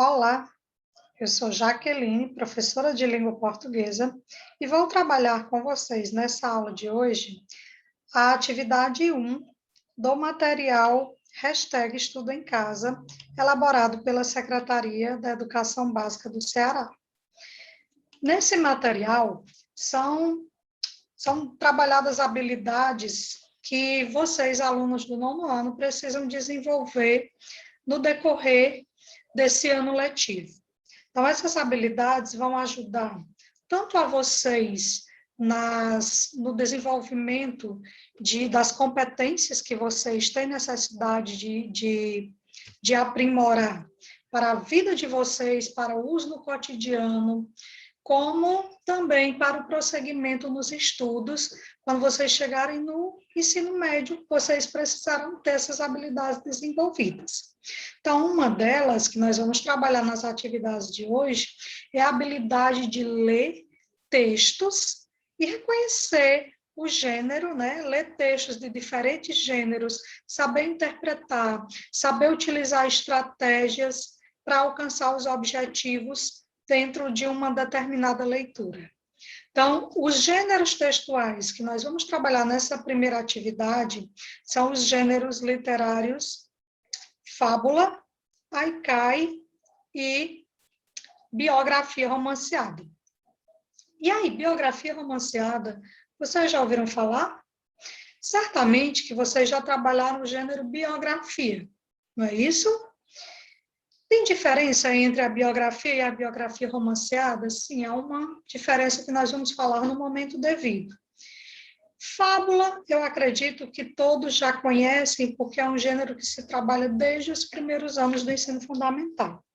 Olá, eu sou Jaqueline, professora de língua portuguesa, e vou trabalhar com vocês nessa aula de hoje a atividade 1 do material Estudo em Casa, elaborado pela Secretaria da Educação Básica do Ceará. Nesse material são trabalhadas habilidades que vocês, alunos do nono ano, precisam desenvolver no decorrer desse ano letivo. Então, essas habilidades vão ajudar tanto a vocês no desenvolvimento das competências que vocês têm necessidade de aprimorar para a vida de vocês, para o uso no cotidiano, como também para o prosseguimento nos estudos. Quando vocês chegarem no ensino médio, vocês precisarão ter essas habilidades desenvolvidas. Então, uma delas que nós vamos trabalhar nas atividades de hoje é a habilidade de ler textos e reconhecer o gênero, né? Ler textos de diferentes gêneros, saber interpretar, saber utilizar estratégias para alcançar os objetivos dentro de uma determinada leitura. Então, os gêneros textuais que nós vamos trabalhar nessa primeira atividade são os gêneros literários fábula, haikai e biografia romanceada. E aí, biografia romanceada, vocês já ouviram falar? Certamente que vocês já trabalharam o gênero biografia, não é isso? Tem diferença entre a biografia e a biografia romanceada? Sim, há uma diferença que nós vamos falar no momento devido. Fábula, eu acredito que todos já conhecem, porque é um gênero que se trabalha desde os primeiros anos do ensino fundamental.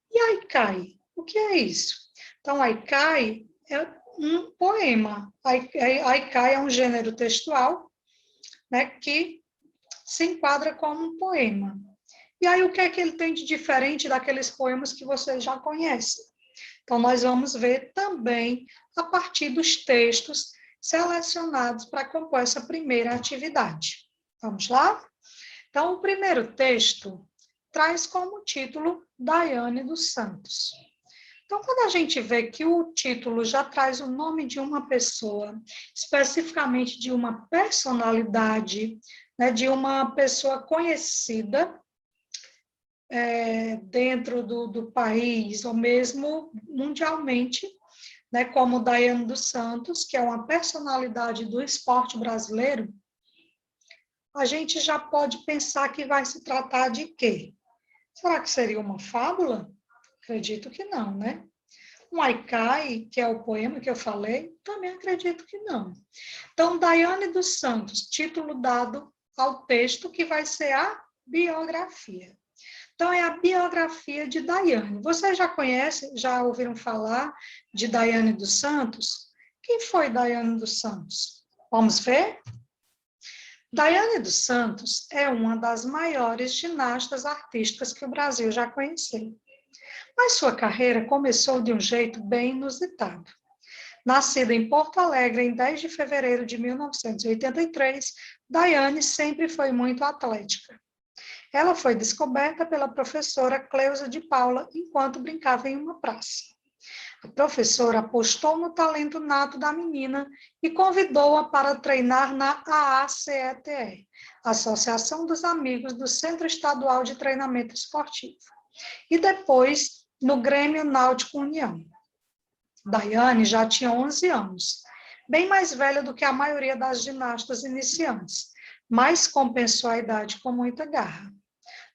E haikai? O que é isso? Então, haikai é um poema. Haikai é um gênero textual, né, que se enquadra como um poema. E aí, o que é que ele tem de diferente daqueles poemas que vocês já conhecem? Então, nós vamos ver também a partir dos textos selecionados para compor essa primeira atividade. Vamos lá? Então, o primeiro texto traz como título Daiane dos Santos. Então, quando a gente vê que o título já traz o nome de uma pessoa, especificamente de uma personalidade, né, de uma pessoa conhecida dentro do país, ou mesmo mundialmente, né, como Daiane dos Santos, que é uma personalidade do esporte brasileiro, a gente já pode pensar que vai se tratar de quê? Será que seria uma fábula? Acredito que não, né? Um haikai, que é o poema que eu falei, também acredito que não. Então, Daiane dos Santos, título dado ao texto que vai ser a biografia. Então, é a biografia de Daiane. Vocês já conhecem, já ouviram falar de Daiane dos Santos? Quem foi Daiane dos Santos? Vamos ver? Daiane dos Santos é uma das maiores ginastas artísticas que o Brasil já conheceu. Mas sua carreira começou de um jeito bem inusitado. Nascida em Porto Alegre em 10 de fevereiro de 1983, Daiane sempre foi muito atlética. Ela foi descoberta pela professora Cleusa de Paula enquanto brincava em uma praça. A professora apostou no talento nato da menina e convidou-a para treinar na AACETE, Associação dos Amigos do Centro Estadual de Treinamento Esportivo, e depois no Grêmio Náutico União. Daiane já tinha 11 anos, bem mais velha do que a maioria das ginastas iniciantes, mas compensou a idade com muita garra.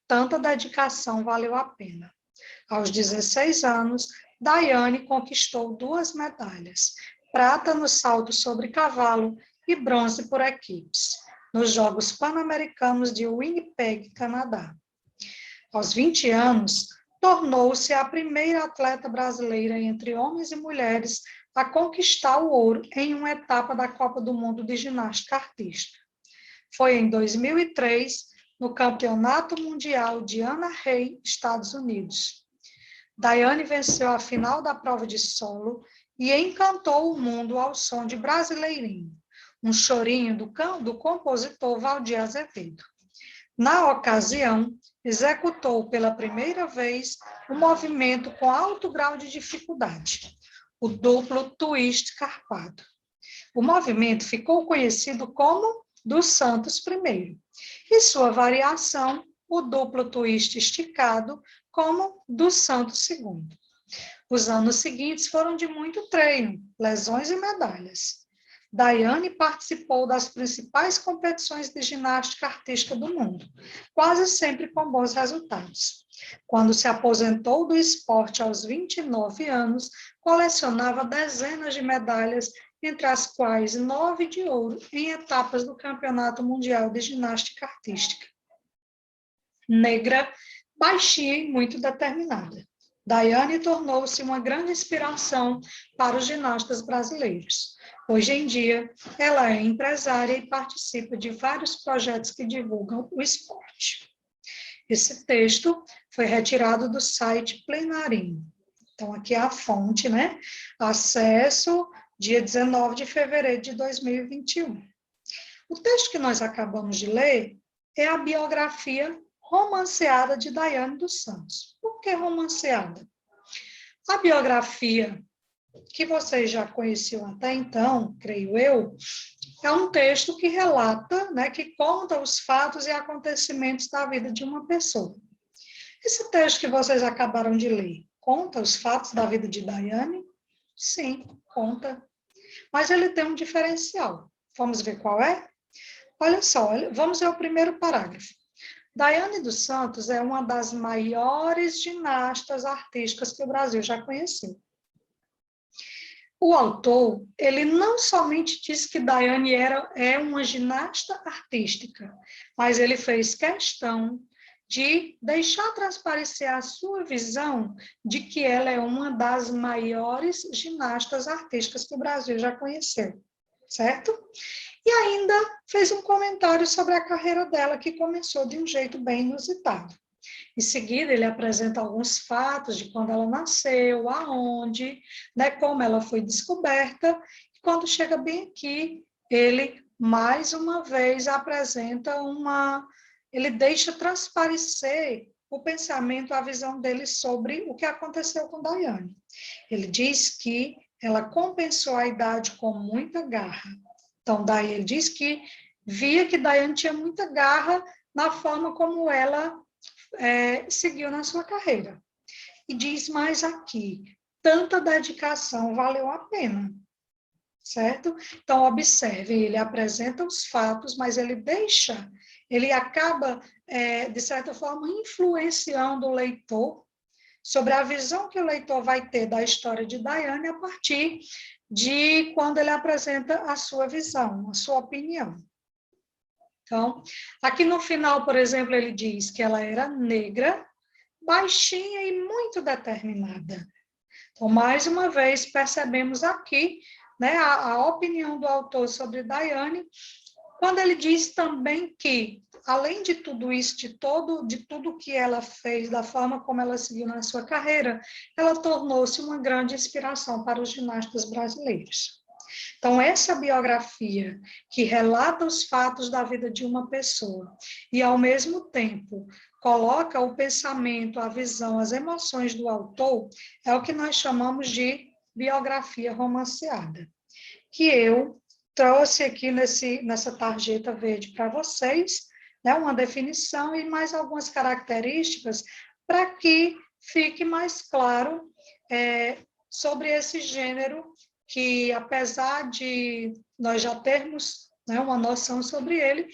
Tanta dedicação valeu a pena. Aos 16 anos, Daiane conquistou 2 medalhas, prata no salto sobre cavalo e bronze por equipes, nos Jogos Pan-Americanos de Winnipeg, Canadá. Aos 20 anos, tornou-se a primeira atleta brasileira entre homens e mulheres a conquistar o ouro em uma etapa da Copa do Mundo de Ginástica Artística. Foi em 2003, no Campeonato Mundial de Anaheim, Estados Unidos. Daiane venceu a final da prova de solo e encantou o mundo ao som de Brasileirinho, um chorinho do compositor Valdir Azevedo. Na ocasião, executou pela primeira vez um movimento com alto grau de dificuldade, o duplo twist carpado. O movimento ficou conhecido como dos Santos I, e sua variação, o duplo twist esticado, como dos Santos II. Os anos seguintes foram de muito treino, lesões e medalhas. Daiane participou das principais competições de ginástica artística do mundo, quase sempre com bons resultados. Quando se aposentou do esporte aos 29 anos, colecionava dezenas de medalhas, entre as quais 9 de ouro em etapas do Campeonato Mundial de Ginástica Artística. Negra, baixinha e muito determinada. Daiane tornou-se uma grande inspiração para os ginastas brasileiros. Hoje em dia, ela é empresária e participa de vários projetos que divulgam o esporte. Esse texto foi retirado do site Plenarinho. Então, aqui é a fonte, né? Acesso, dia 19 de fevereiro de 2021. O texto que nós acabamos de ler é a biografia romanceada de Daiane dos Santos. Por que romanceada? A biografia, que vocês já conheciam até então, creio eu, é um texto que relata, né, que conta os fatos e acontecimentos da vida de uma pessoa. Esse texto que vocês acabaram de ler, conta os fatos da vida de Daiane? Sim, conta. Mas ele tem um diferencial. Vamos ver qual é? Olha só, vamos ver o primeiro parágrafo. Daiane dos Santos é uma das maiores ginastas artísticas que o Brasil já conheceu. O autor, ele não somente diz que Daiane é uma ginasta artística, mas ele fez questão de deixar transparecer a sua visão de que ela é uma das maiores ginastas artísticas que o Brasil já conheceu, certo? E ainda fez um comentário sobre a carreira dela, que começou de um jeito bem inusitado. Em seguida, ele apresenta alguns fatos de quando ela nasceu, aonde, né, como ela foi descoberta. E quando chega bem aqui, ele, mais uma vez, apresenta ele deixa transparecer o pensamento, a visão dele sobre o que aconteceu com Daiane. Ele diz que ela compensou a idade com muita garra. Então, daí ele diz que via que Daiane tinha muita garra na forma como ela seguiu na sua carreira. E diz mais aqui, tanta dedicação valeu a pena, certo? Então, observe, ele apresenta os fatos, mas ele acaba, de certa forma, influenciando o leitor sobre a visão que o leitor vai ter da história de Daiane a partir de quando ele apresenta a sua visão, a sua opinião. Então, aqui no final, por exemplo, ele diz que ela era negra, baixinha e muito determinada. Então, mais uma vez, percebemos aqui, né, a opinião do autor sobre Daiane, quando ele diz também que, além de tudo isso, de tudo que ela fez, da forma como ela seguiu na sua carreira, ela tornou-se uma grande inspiração para os ginastas brasileiros. Então, essa biografia que relata os fatos da vida de uma pessoa e, ao mesmo tempo, coloca o pensamento, a visão, as emoções do autor, é o que nós chamamos de biografia romanceada, que eu trouxe aqui nessa tarjeta verde para vocês, né, uma definição e mais algumas características para que fique mais claro sobre esse gênero que, apesar de nós já termos, né, uma noção sobre ele,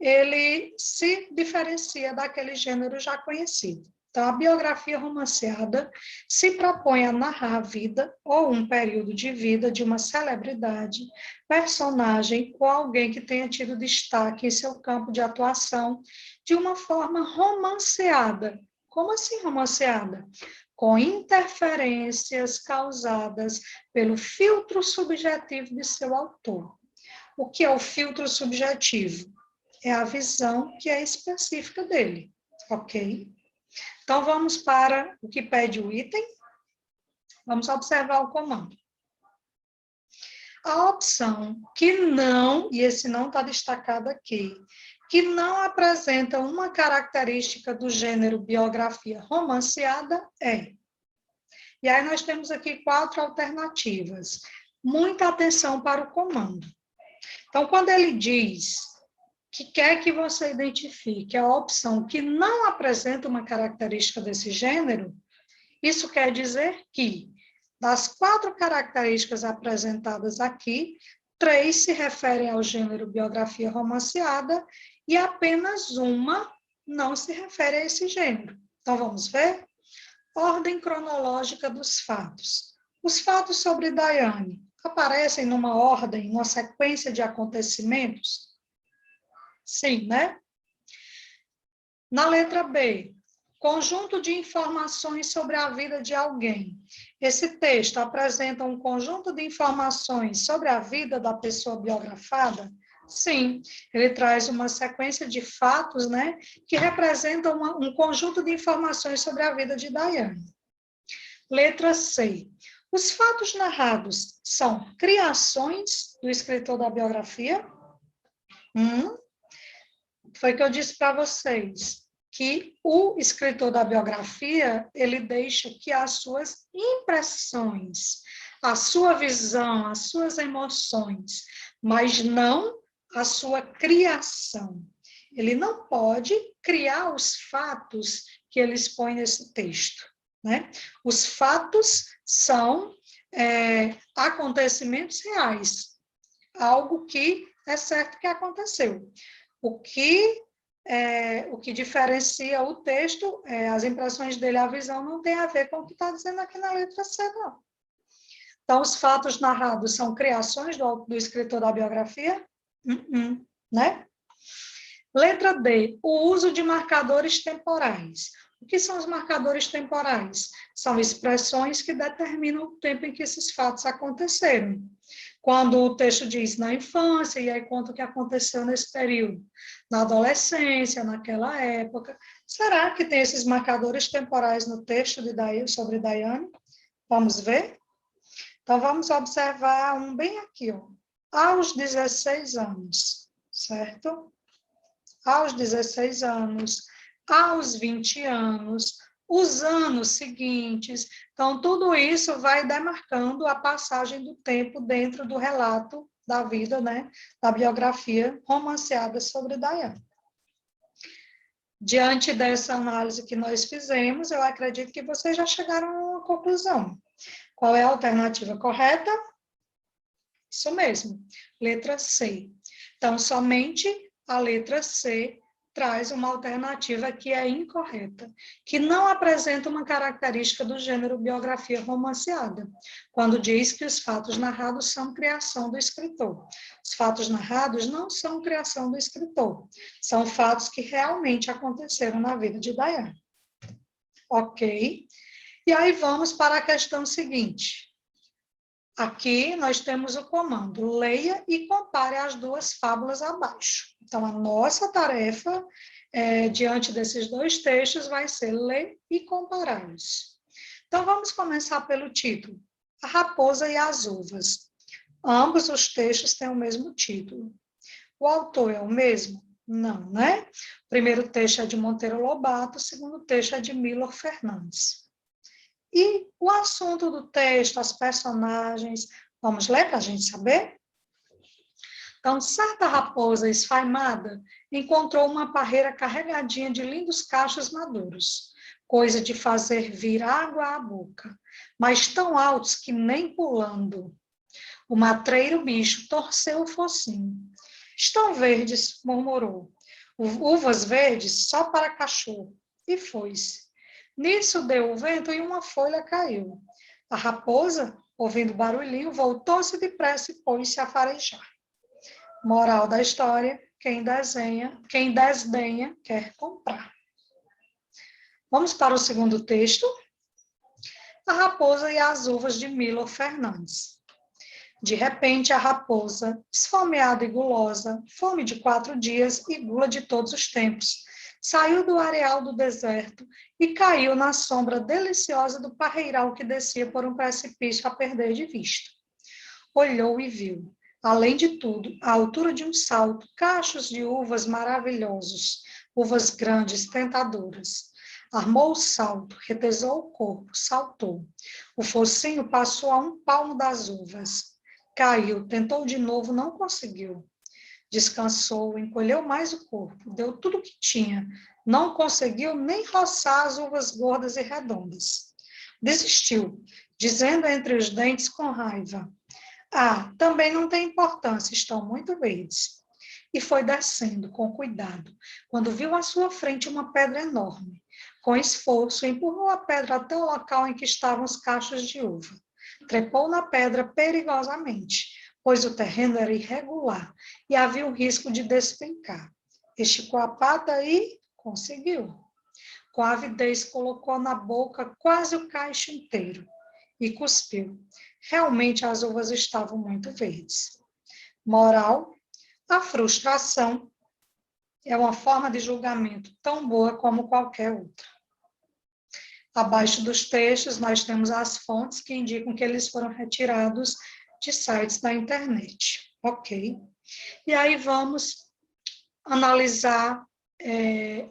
ele se diferencia daquele gênero já conhecido. Então, a biografia romanceada se propõe a narrar a vida ou um período de vida de uma celebridade, personagem ou alguém que tenha tido destaque em seu campo de atuação de uma forma romanceada. Como assim romanceada? Com interferências causadas pelo filtro subjetivo de seu autor. O que é o filtro subjetivo? É a visão que é específica dele, ok? Então, vamos para o que pede o item. Vamos observar o comando. A opção que não, e esse não está destacado aqui, que não apresenta uma característica do gênero biografia romanceada é. E aí nós temos aqui 4 alternativas. Muita atenção para o comando. Então, quando ele diz que quer que você identifique a opção que não apresenta uma característica desse gênero, isso quer dizer que, das 4 características apresentadas aqui, 3 se referem ao gênero biografia romanceada e apenas uma não se refere a esse gênero. Então, vamos ver? Ordem cronológica dos fatos. Os fatos sobre Daiane aparecem numa ordem, numa sequência de acontecimentos? Sim, né? Na letra B, conjunto de informações sobre a vida de alguém. Esse texto apresenta um conjunto de informações sobre a vida da pessoa biografada? Sim, ele traz uma sequência de fatos, né, que representam um conjunto de informações sobre a vida de Daiane. Letra C. Os fatos narrados são criações do escritor da biografia? Foi que eu disse para vocês que o escritor da biografia, ele deixa que as suas impressões, a sua visão, as suas emoções, mas não a sua criação. Ele não pode criar os fatos que ele expõe nesse texto, né? Os fatos são acontecimentos reais, algo que é certo que aconteceu. O que diferencia o texto, as impressões dele, a visão, não tem a ver com o que está dizendo aqui na letra C, não. Então, os fatos narrados são criações do escritor da biografia? Né? Letra D, o uso de marcadores temporais. O que são os marcadores temporais? São expressões que determinam o tempo em que esses fatos aconteceram. Quando o texto diz na infância, e aí conta o que aconteceu nesse período. Na adolescência, naquela época. Será que tem esses marcadores temporais no texto sobre Daiane? Vamos ver? Então, vamos observar um bem aqui, ó. Aos 16 anos, certo? Aos 16 anos, aos 20 anos, os anos seguintes. Então, tudo isso vai demarcando a passagem do tempo dentro do relato da vida, né, da biografia romanceada sobre Daiane. Diante dessa análise que nós fizemos, eu acredito que vocês já chegaram a uma conclusão. Qual é a alternativa correta? Isso mesmo, letra C. Então, somente a letra C traz uma alternativa que é incorreta, que não apresenta uma característica do gênero biografia romanceada, quando diz que os fatos narrados são criação do escritor. Os fatos narrados não são criação do escritor, são fatos que realmente aconteceram na vida de Daiane. Ok? E aí vamos para a questão seguinte. Aqui nós temos o comando, leia e compare as 2 fábulas abaixo. Então, a nossa tarefa, diante desses 2 textos, vai ser ler e compará-los. Então, vamos começar pelo título, A Raposa e as Uvas. Ambos os textos têm o mesmo título. O autor é o mesmo? Não, né? O primeiro texto é de Monteiro Lobato, o segundo texto é de Milor Fernandes. E o assunto do texto, as personagens, vamos ler para a gente saber? Então, certa raposa esfaimada encontrou uma parreira carregadinha de lindos cachos maduros, coisa de fazer vir água à boca, mas tão altos que nem pulando. O matreiro bicho torceu o focinho. Estão verdes, murmurou. Uvas verdes só para cachorro. E foi-se. Nisso deu o vento e uma folha caiu. A raposa, ouvindo o barulhinho, voltou-se depressa e pôs-se a farejar. Moral da história, quem desdenha quer comprar. Vamos para o segundo texto. A Raposa e as Uvas, de Milor Fernandes. De repente, a raposa, esfomeada e gulosa, fome de 4 dias e gula de todos os tempos, saiu do areal do deserto e caiu na sombra deliciosa do parreiral que descia por um precipício a perder de vista. Olhou e viu. Além de tudo, à altura de um salto, cachos de uvas maravilhosos, uvas grandes, tentadoras. Armou o salto, retesou o corpo, saltou. O focinho passou a 1 palmo das uvas. Caiu, tentou de novo, não conseguiu. Descansou, encolheu mais o corpo, deu tudo o que tinha. Não conseguiu nem roçar as uvas gordas e redondas. Desistiu, dizendo entre os dentes com raiva: "Ah, também não tem importância, estão muito verdes." E foi descendo com cuidado, quando viu à sua frente uma pedra enorme. Com esforço, empurrou a pedra até o local em que estavam os cachos de uva. Trepou na pedra perigosamente, pois o terreno era irregular e havia o risco de despencar. Esticou a pata e conseguiu. Com avidez, colocou na boca quase o cacho inteiro e cuspiu. Realmente as uvas estavam muito verdes. Moral: a frustração é uma forma de julgamento tão boa como qualquer outra. Abaixo dos textos, nós temos as fontes que indicam que eles foram retirados de sites da internet. Ok? E aí vamos analisar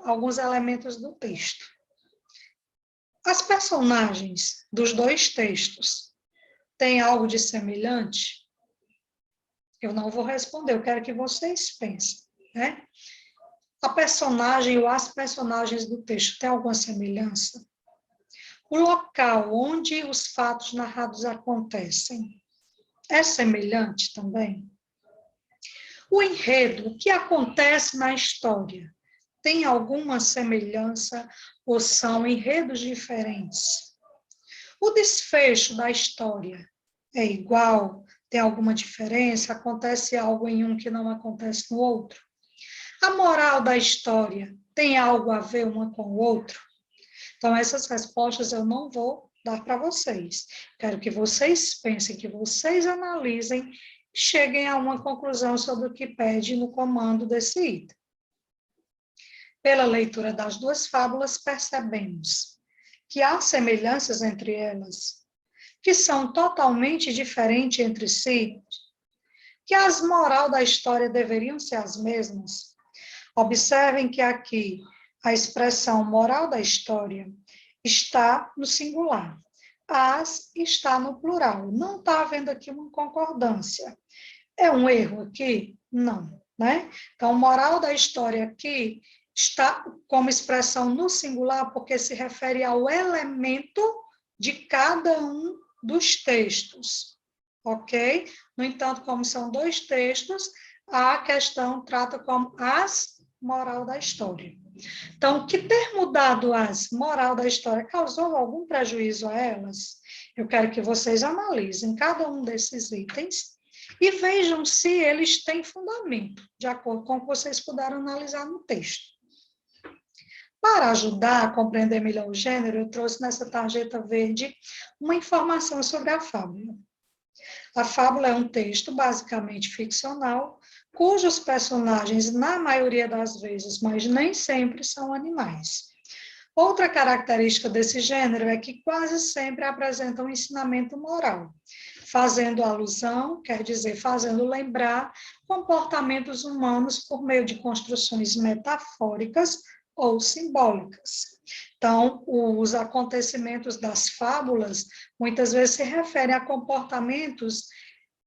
alguns elementos do texto. As personagens dos dois textos têm algo de semelhante? Eu não vou responder, eu quero que vocês pensem, né? A personagem ou as personagens do texto têm alguma semelhança? O local onde os fatos narrados acontecem é semelhante também? O enredo, o que acontece na história, tem alguma semelhança ou são enredos diferentes? O desfecho da história é igual? Tem alguma diferença? Acontece algo em um que não acontece no outro? A moral da história tem algo a ver uma com o outro? Então, essas respostas eu não vou dar para vocês. Quero que vocês pensem, que vocês analisem, cheguem a uma conclusão sobre o que pede no comando desse item. Pela leitura das duas fábulas, percebemos que há semelhanças entre elas, que são totalmente diferentes entre si, que as morais da história deveriam ser as mesmas. Observem que aqui a expressão moral da história está no singular, as está no plural. Não está havendo aqui uma concordância. É um erro aqui? Não, né? Então, moral da história aqui está como expressão no singular porque se refere ao elemento de cada um dos textos, ok? No entanto, como são dois textos, a questão trata como as moral da história. Então, que ter mudado as moral da história causou algum prejuízo a elas? Eu quero que vocês analisem cada um desses itens e vejam se eles têm fundamento, de acordo com o que vocês puderam analisar no texto. Para ajudar a compreender melhor o gênero, eu trouxe nessa tarjeta verde uma informação sobre a fábula. A fábula é um texto basicamente ficcional, cujos personagens, na maioria das vezes, mas nem sempre, são animais. Outra característica desse gênero é que quase sempre apresenta um ensinamento moral, fazendo alusão, quer dizer, fazendo lembrar comportamentos humanos por meio de construções metafóricas ou simbólicas. Então, os acontecimentos das fábulas muitas vezes se referem a comportamentos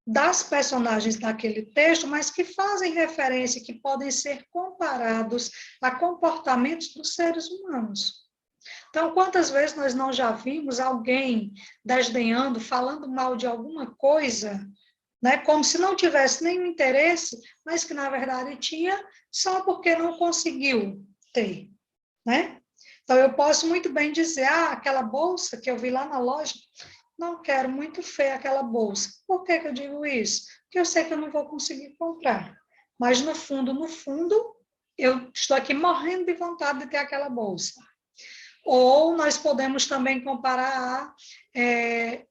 das personagens daquele texto, mas que fazem referência, que podem ser comparados a comportamentos dos seres humanos. Então, quantas vezes nós não já vimos alguém desdenhando, falando mal de alguma coisa, né, como se não tivesse nenhum interesse, mas que, na verdade, tinha, só porque não conseguiu ter, né? Então, eu posso muito bem dizer, aquela bolsa que eu vi lá na loja, não quero, muito feia aquela bolsa. Por que eu digo isso? Porque eu sei que eu não vou conseguir comprar. Mas, no fundo, eu estou aqui morrendo de vontade de ter aquela bolsa. Ou nós podemos também comparar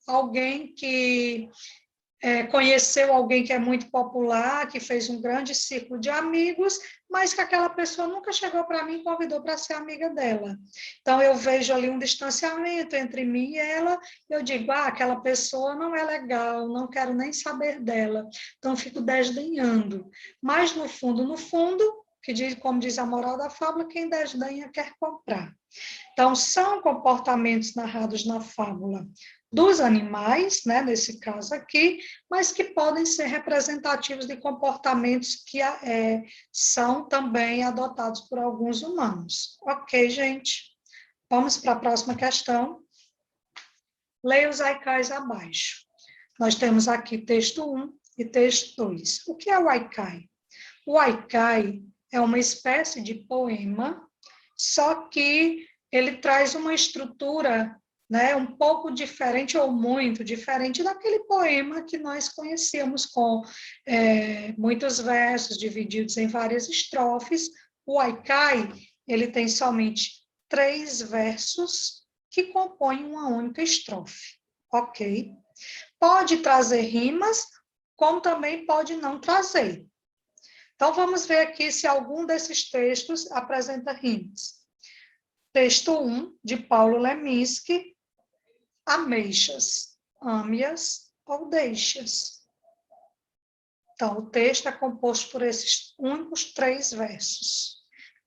alguém que conheceu alguém que é muito popular, que fez um grande círculo de amigos, mas que aquela pessoa nunca chegou para mim e convidou para ser amiga dela. Então, eu vejo ali um distanciamento entre mim e ela, e eu digo, aquela pessoa não é legal, não quero nem saber dela. Então, eu fico desdenhando. Mas, no fundo, que diz, como diz a moral da fábula, quem desdenha quer comprar. Então, são comportamentos narrados na fábula dos animais, né, nesse caso aqui, mas que podem ser representativos de comportamentos que são também adotados por alguns humanos. Ok, gente? Vamos para a próxima questão. Leia os haikais abaixo. Nós temos aqui texto 1 e texto 2. O que é o haikai? O haikai é uma espécie de poema, só que ele traz uma estrutura, né, um pouco diferente ou muito diferente daquele poema que nós conhecíamos com muitos versos divididos em várias estrofes. O haikai, ele tem somente 3 versos que compõem uma única estrofe, ok? Pode trazer rimas, como também pode não trazer. Então, vamos ver aqui se algum desses textos apresenta rimas. Texto 1, de Paulo Leminski, ameixas, ame-as ou deixas. Então, o texto é composto por esses únicos 3 versos.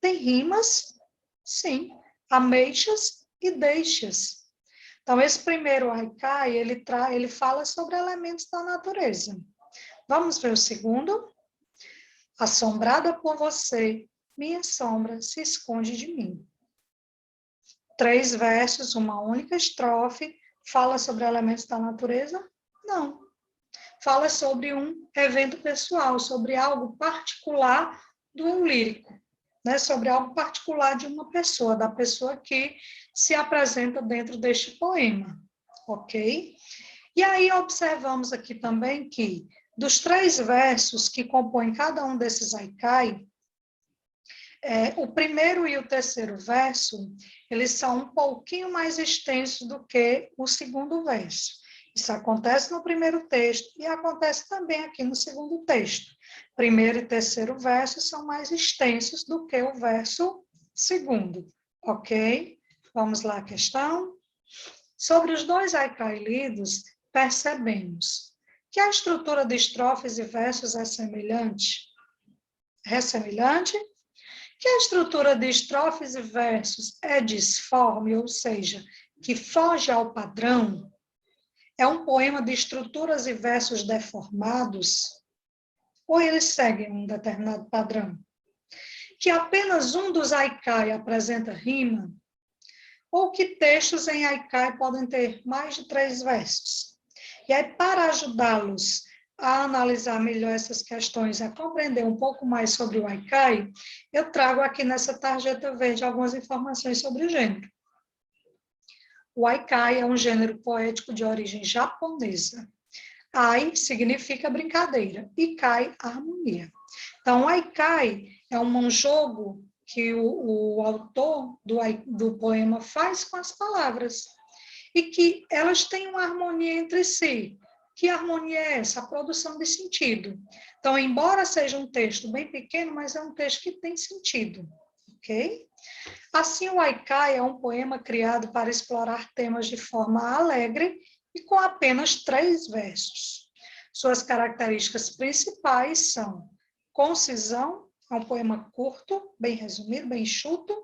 Tem rimas? Sim, ameixas e deixas. Então, esse primeiro haikai, ele fala sobre elementos da natureza. Vamos ver o segundo? Assombrada por você, minha sombra se esconde de mim. 3 versos, uma única estrofe, fala sobre elementos da natureza? Não. Fala sobre um evento pessoal, sobre algo particular do eu lírico, né? Sobre algo particular de uma pessoa, da pessoa que se apresenta dentro deste poema, ok? E aí observamos aqui também que dos 3 versos que compõem cada um desses haikai, o primeiro e o terceiro verso, eles são um pouquinho mais extensos do que o segundo verso. Isso acontece no primeiro texto e acontece também aqui no segundo texto. Primeiro e terceiro versos são mais extensos do que o verso segundo, ok? Vamos lá à questão. Sobre os 2 haikai lidos, percebemos que a estrutura de estrofes e versos é semelhante. É semelhante? Que a estrutura de estrofes e versos é disforme, ou seja, que foge ao padrão, é um poema de estruturas e versos deformados, ou eles seguem um determinado padrão? Que apenas um dos haikai apresenta rima, ou que textos em haikai podem ter mais de 3 versos. E aí, para ajudá-los a analisar melhor essas questões, a compreender um pouco mais sobre o haikai, eu trago aqui nessa tarjeta verde algumas informações sobre o gênero. O haikai é um gênero poético de origem japonesa. Ai significa brincadeira e kai, harmonia. Então, o haikai é um jogo que o autor do poema faz com as palavras e que elas têm uma harmonia entre si. Que harmonia é essa? A produção de sentido. Então, embora seja um texto bem pequeno, mas é um texto que tem sentido, ok? Assim, o haikai é um poema criado para explorar temas de forma alegre e com apenas 3 versos. Suas características principais são concisão, é um poema curto, bem resumido, bem enxuto.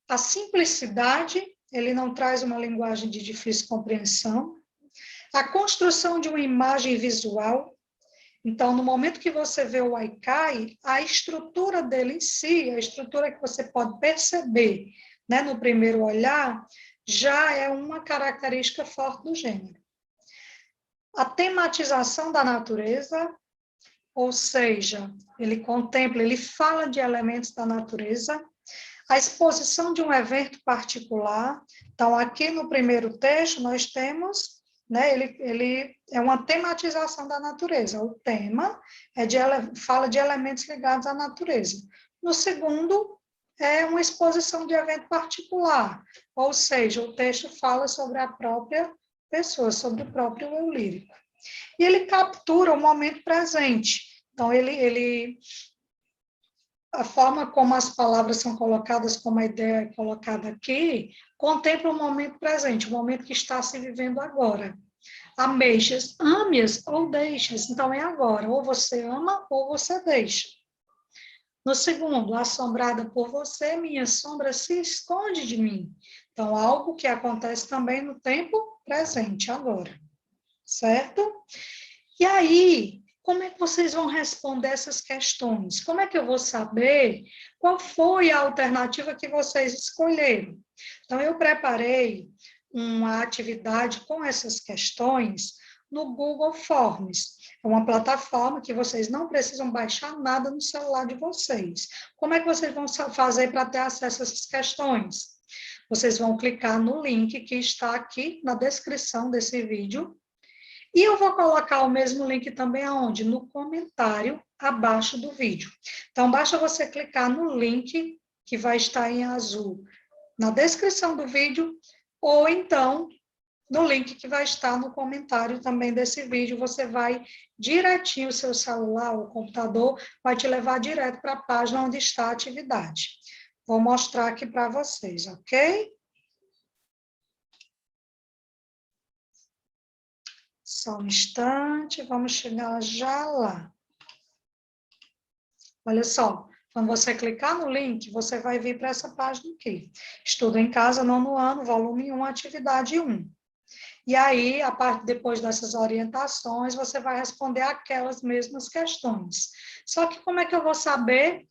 A simplicidade, ele não traz uma linguagem de difícil compreensão. A construção de uma imagem visual. Então, no momento que você vê o haikai, a estrutura dele em si, a estrutura que você pode perceber, né, no primeiro olhar, já é uma característica forte do gênero. A tematização da natureza, ou seja, ele contempla, ele fala de elementos da natureza. A exposição de um evento particular. Então, aqui no primeiro texto, nós temos, né, ele é uma tematização da natureza. O tema fala de elementos ligados à natureza. No segundo, é uma exposição de evento particular, ou seja, o texto fala sobre a própria pessoa, sobre o próprio eu lírico. E ele captura o momento presente. Então, ele a forma como as palavras são colocadas, como a ideia é colocada aqui, contempla o momento presente, o momento que está se vivendo agora. Ameixas, ame-as ou deixas. Então, é agora. Ou você ama ou você deixa. No segundo, assombrada por você, minha sombra se esconde de mim. Então, algo que acontece também no tempo presente, agora. Certo? E aí, como é que vocês vão responder essas questões? Como é que eu vou saber qual foi a alternativa que vocês escolheram? Então, eu preparei uma atividade com essas questões no Google Forms. É uma plataforma que vocês não precisam baixar nada no celular de vocês. Como é que vocês vão fazer para ter acesso a essas questões? Vocês vão clicar no link que está aqui na descrição desse vídeo. E eu vou colocar o mesmo link também aonde? No comentário abaixo do vídeo. Então, basta você clicar no link que vai estar em azul na descrição do vídeo, ou então no link que vai estar no comentário também desse vídeo. Você vai direitinho, o seu celular ou computador vai te levar direto para a página onde está a atividade. Vou mostrar aqui para vocês, ok? Só um instante, vamos chegar já lá. Olha só, quando você clicar no link, você vai vir para essa página aqui. Estudo em Casa, 9º ano, volume 1, atividade 1. E aí, depois dessas orientações, você vai responder aquelas mesmas questões. Só que como é que eu vou saber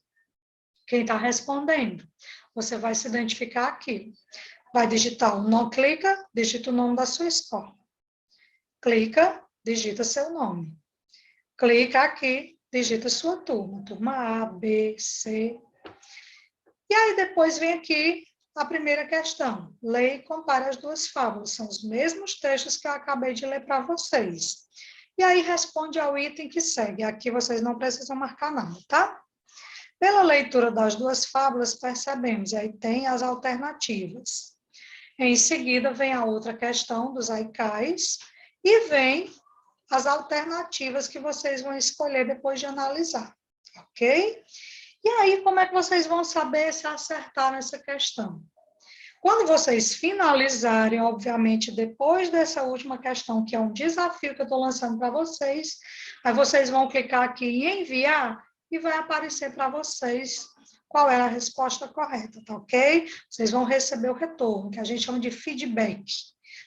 quem está respondendo? Você vai se identificar aqui. Vai digitar o nome, clica, digita o nome da sua escola. Clica, digita seu nome. Clica aqui, digita sua turma. Turma A, B, C. E aí depois vem aqui a primeira questão. Leia e compare as duas fábulas. São os mesmos textos que eu acabei de ler para vocês. E aí responde ao item que segue. Aqui vocês não precisam marcar nada, tá? Pela leitura das duas fábulas, percebemos, e aí tem as alternativas. Em seguida, vem a outra questão dos haikais e vem as alternativas que vocês vão escolher depois de analisar, ok? E aí, como é que vocês vão saber se acertaram essa questão? Quando vocês finalizarem, obviamente, depois dessa última questão, que é um desafio que eu estou lançando para vocês, aí vocês vão clicar aqui em enviar e vai aparecer para vocês qual é a resposta correta, tá ok? Vocês vão receber o retorno, que a gente chama de feedback.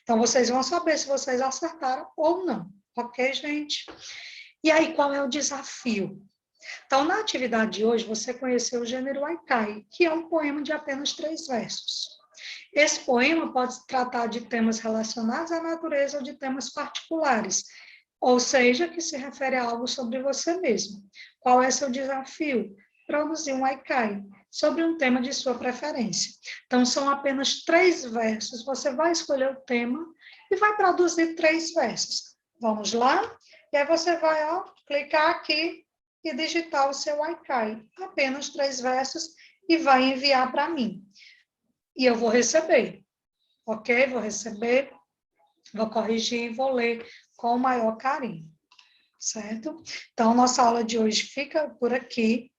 Então, vocês vão saber se vocês acertaram ou não, ok, gente? E aí, qual é o desafio? Então, na atividade de hoje, você conheceu o gênero haikai, que é um poema de apenas 3 versos. Esse poema pode tratar de temas relacionados à natureza ou de temas particulares, ou seja, que se refere a algo sobre você mesmo. Qual é seu desafio? Produzir um haikai sobre um tema de sua preferência. Então, são apenas 3 versos. Você vai escolher o tema e vai produzir 3 versos. Vamos lá? E aí você vai clicar aqui e digitar o seu haikai. Apenas 3 versos e vai enviar para mim. E eu vou receber, ok? Vou receber, vou corrigir e vou ler com o maior carinho, certo? Então, nossa aula de hoje fica por aqui.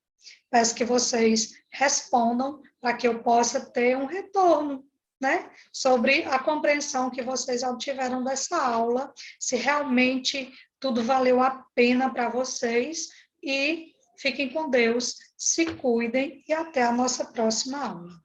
Peço que vocês respondam para que eu possa ter um retorno, né? Sobre a compreensão que vocês obtiveram dessa aula, se realmente tudo valeu a pena para vocês. E fiquem com Deus, se cuidem e até a nossa próxima aula.